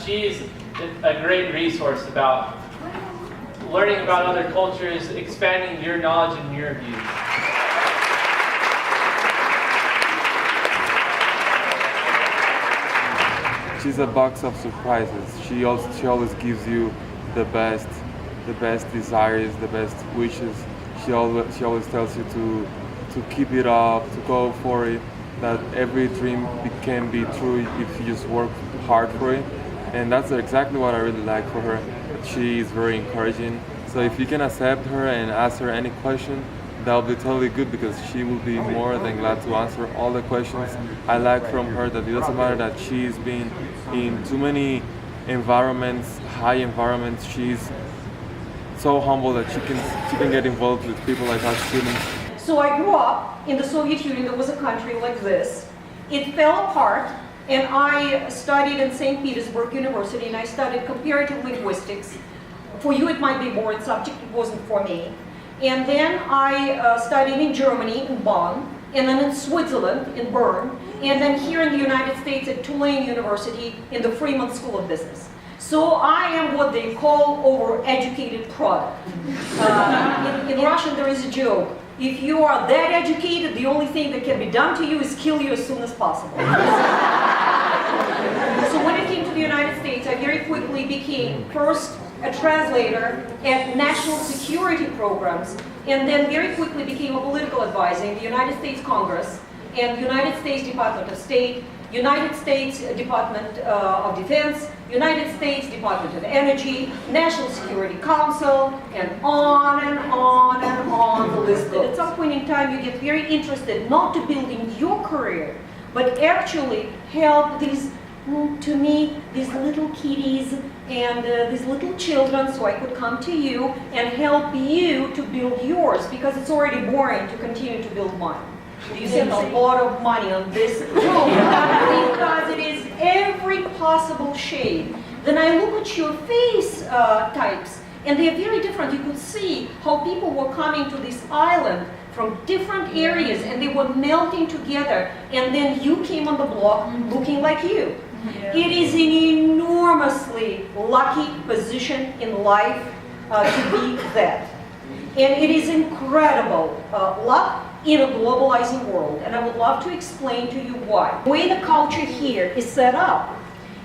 She's a great resource about learning about other cultures, expanding your knowledge and your views. She's a box of surprises. She always gives you the best desires, the best wishes. She always tells you to keep it up, to go for it. That every dream can be true if you just work hard for it. And that's exactly what I really like for her. She is very encouraging. So if you can accept her and ask her any question, that'll be totally good, because she will be more than glad to answer all the questions. I like from her that it doesn't matter that she's been in too many environments, high environments. She's so humble that she can get involved with people like us students. So I grew up in the Soviet Union. There was a country like this. It fell apart, and I studied in St. Petersburg University, and I studied comparative linguistics. For you it might be a boring subject, it wasn't for me. And then I studied in Germany, in Bonn, and then in Switzerland, in Bern, and then here in the United States at Tulane University in the Freeman School of Business. So I am what they call overeducated product. In Russian there is a joke. If you are that educated, the only thing that can be done to you is kill you as soon as possible. So when I came to the United States, I very quickly became first a translator at national security programs, and then very quickly became a political advisor in the United States Congress and United States Department of State, United States Department of Defense, United States Department of Energy, National Security Council, and on and on and on the list goes. At some point in time you get very interested not to building your career, but actually help these, to me, these little kiddies and these little children, so I could come to you and help you to build yours, because it's already boring to continue to build mine. You spend a lot of money on this room because it is every possible shade. Then I look at your face types, and they are very different. You could see how people were coming to this island from different areas, and they were melting together, and then you came on the block looking like you. Yeah. It is an enormously lucky position in life to be that. And it is incredible luck in a globalizing world, and I would love to explain to you why. The way the culture here is set up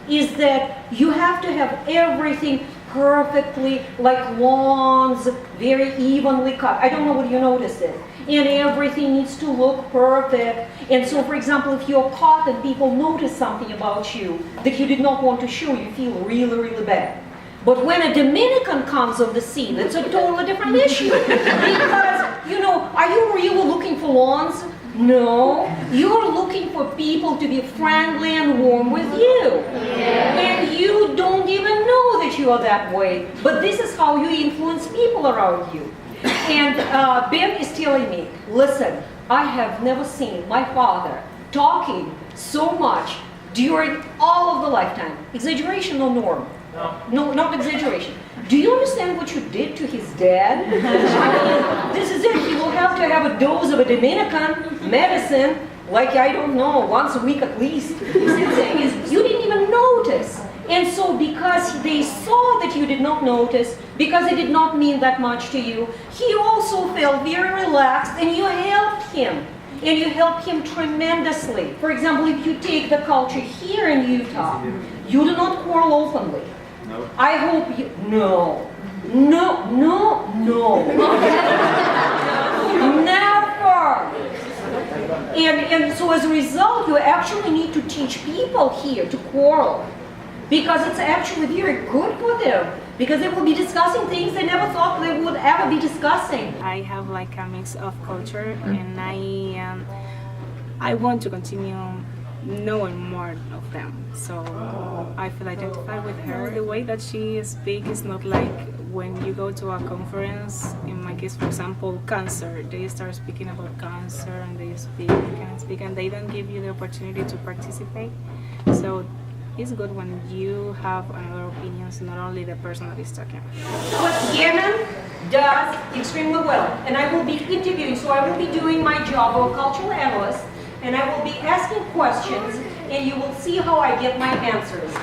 is that you have to have everything perfectly, like lawns, very evenly cut. I don't know whether you noticed it. And everything needs to look perfect. And so, for example, if you're caught and people notice something about you that you did not want to show, you feel really, really bad. But when a Dominican comes on the scene, it's a totally different issue. Because, you know, are you really looking for lawns? No. You're looking for people to be friendly and warm with you. Yeah. And you don't even know that you are that way. But this is how you influence people around you. And Ben is telling me, listen, I have never seen my father talking so much during all of the lifetime. Exaggeration or norm? No, not exaggeration. Do you understand what you did to his dad? I mean, this is it. He will have to have a dose of a Dominican medicine, like, I don't know, once a week at least. The thing is, you didn't even notice. And so because they saw that you did not notice, because it did not mean that much to you, he also felt very relaxed, and you helped him. And you helped him tremendously. For example, if you take the culture here in Utah, you do not quarrel openly. No. I hope you... No. No, no, no. Never. And so as a result, you actually need to teach people here to quarrel. Because it's actually very good for them. Because they will be discussing things they never thought they would ever be discussing. I have like a mix of culture, and I want to continue knowing more of them. So I feel identified with her. The way that she speaks is not like when you go to a conference, in my case, for example, cancer. They start speaking about cancer, and they speak, and they don't give you the opportunity to participate. So it's good when you have another opinions, not only the person that is talking. What Yemen does extremely well, and I will be interviewing, so I will be doing my job of a cultural analyst, and I will be asking questions, and you will see how I get my answers.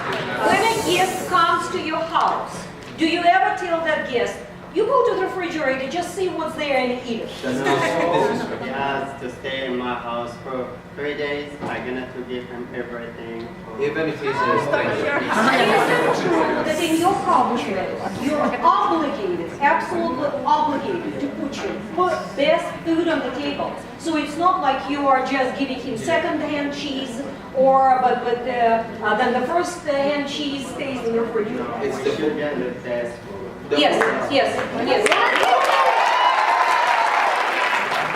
When a guest comes to your house, do you ever tell that guest, you go to the refrigerator, just see what's there and eat it? He has to stay in my house for 3 days. I'm gonna to give him everything. Even if he's a stranger. Is it true that in your culture, you're obligated, absolutely obligated to put your best food on the table? So it's not like you are just giving him second-hand cheese, or then the first-hand cheese stays in the refrigerator. It's We should get the best food. Yes, yes, yes.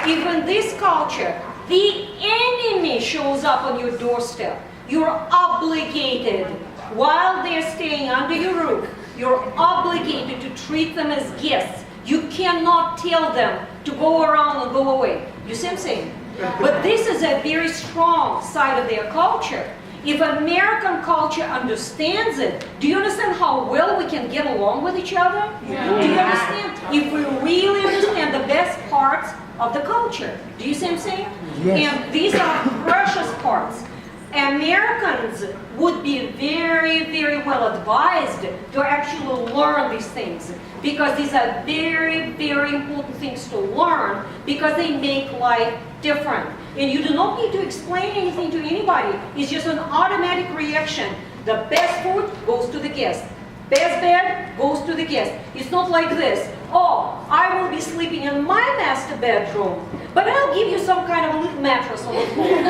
If in this culture, the enemy shows up on your doorstep, you're obligated, while they're staying under your roof, you're obligated to treat them as guests. You cannot tell them to go around and go away. You see what I'm saying? But this is a very strong side of their culture. If American culture understands it, do you understand how well we can get along with each other? Yeah. Do you understand? If we really understand the best parts of the culture. Do you see what I'm saying? Yes. And these are precious parts. Americans would be very, very well advised to actually learn these things, because these are very, very important things to learn, because they make life different. And you do not need to explain anything to anybody. It's just an automatic reaction. The best food goes to the guest. Best bed goes to the guest. It's not like this. Oh, I will be sleeping in my master bedroom, but I'll give you some kind of a little mattress on the floor.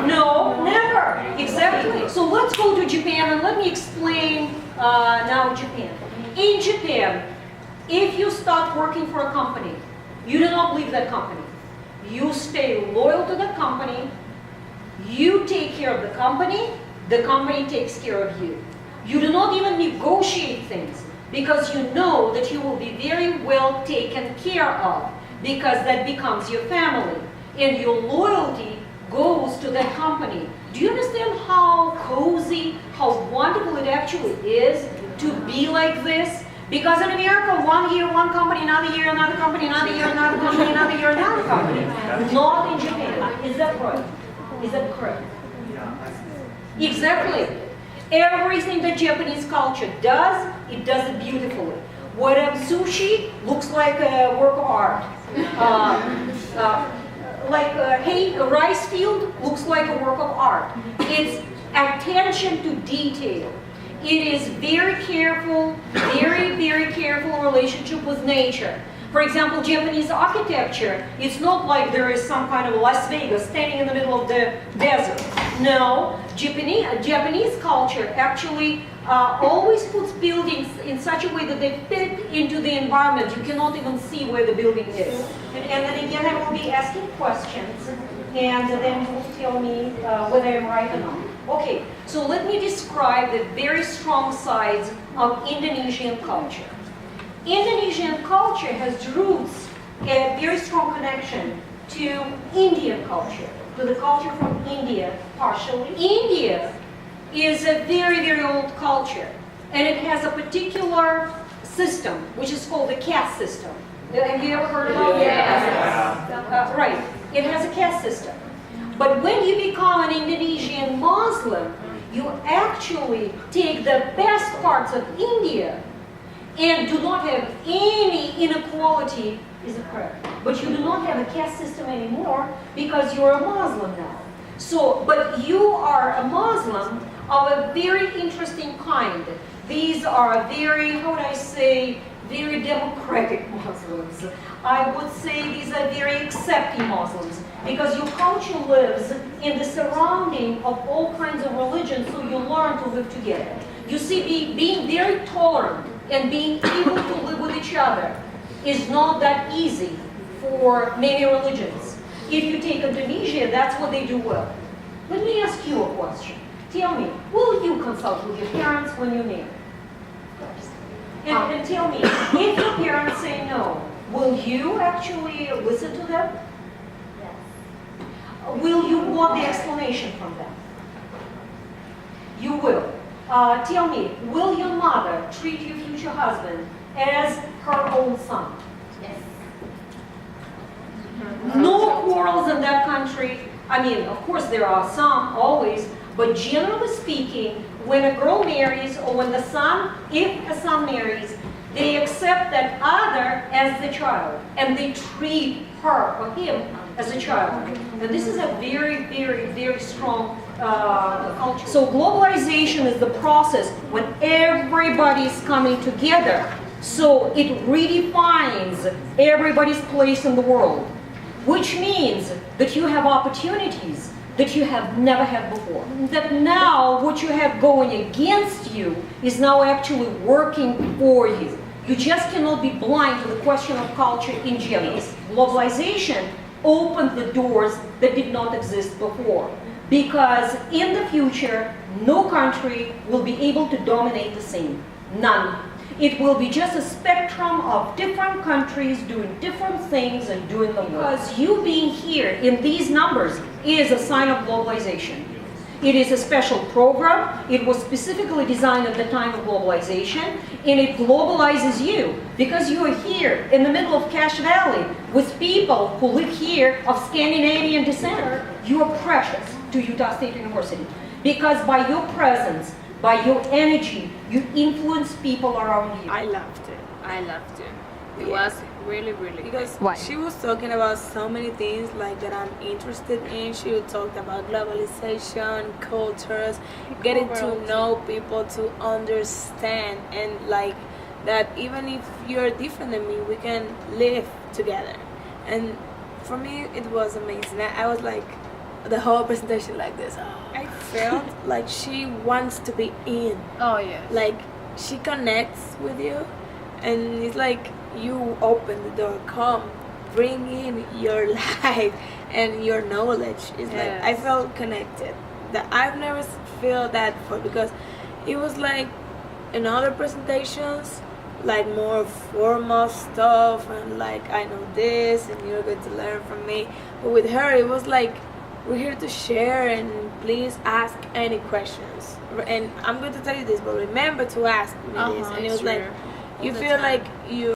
No, never. Exactly. So let's go to Japan and let me explain now Japan. In Japan, if you start working for a company, you do not leave that company. You stay loyal to the company. You take care of the company takes care of you. You do not even negotiate things, because you know that you will be very well taken care of, because that becomes your family. And your loyalty goes to that company. Do you understand how cozy, how wonderful it actually is to be like this? Because in America, 1 year, one company, another year, another company, another year, another company, another year, another company. Not in Japan. Is that right? Is that correct? Exactly. Everything the Japanese culture does, it does it beautifully. Whatever sushi looks like a work of art. A rice field looks like a work of art. It's attention to detail. It is very careful, very, very careful relationship with nature. For example, Japanese architecture, it's not like there is some kind of Las Vegas standing in the middle of the desert. No, Japanese culture actually always puts buildings in such a way that they fit into the environment. You cannot even see where the building is. And then again, I will be asking questions, and then you will tell me whether I'm right or not. Okay, so let me describe the very strong sides of Indonesian culture. Indonesian culture has roots, a very strong connection to Indian culture, to the culture from India, partially. India is a very, very old culture, and it has a particular system, which is called the caste system. Have you ever heard about that? Yes. Right. It has a caste system. But when you become an Indonesian Muslim, you actually take the best parts of India and do not have any inequality, is it correct? But you do not have a caste system anymore, because you're a Muslim now. So, but you are a Muslim of a very interesting kind. These are very, how would I say, very democratic Muslims. I would say these are very accepting Muslims, because your culture lives in the surrounding of all kinds of religions, so you learn to live together. You see, being very tolerant and being able to live with each other is not that easy for many religions. If you take Indonesia, that's what they do well. Let me ask you a question. Tell me, will you consult with your parents when you marry? And tell me, if your parents say no, will you actually listen to them? Yes. Will you want the explanation from them? You will. Tell me, will your mother treat your future husband as her own son? Yes. No quarrels in that country. I mean, of course there are some always, But generally speaking, when a girl marries or when the son, if a son marries, they accept that other as the child and they treat her or him as a child. And this is a very, very, very strong culture. So globalization is the process when everybody is coming together. So it redefines everybody's place in the world, which means that you have opportunities that you have never had before. That now what you have going against you is now actually working for you. You just cannot be blind to the question of culture in general. Globalization opened the doors that did not exist before. Because in the future, no country will be able to dominate the same. None. It will be just a spectrum of different countries doing different things and doing them well. Because you being here in these numbers is a sign of globalization. It is a special program. It was specifically designed at the time of globalization, and it globalizes you because you are here in the middle of Cache Valley with people who live here of Scandinavian descent. You are precious to Utah State University because by your presence, by your energy, you influence people around you. I loved it. I loved it. It was really, really Because great. Why? She was talking about so many things like that I'm interested in. She talked about globalization, cultures, getting to know people, to understand, and like that even if you're different than me, we can live together. And for me, it was amazing. I was like the whole presentation like this. I felt like she wants to be in. Oh yeah. Like she connects with you, and it's like you open the door, come bring in your life and your knowledge. It's like I felt connected that I've never felt that before, because it was like in other presentations like more formal stuff and like I know this and you're going to learn from me, but with her it was like we're here to share and please ask any questions. And I'm going to tell you this, but remember to ask me this. And it was like you feel like you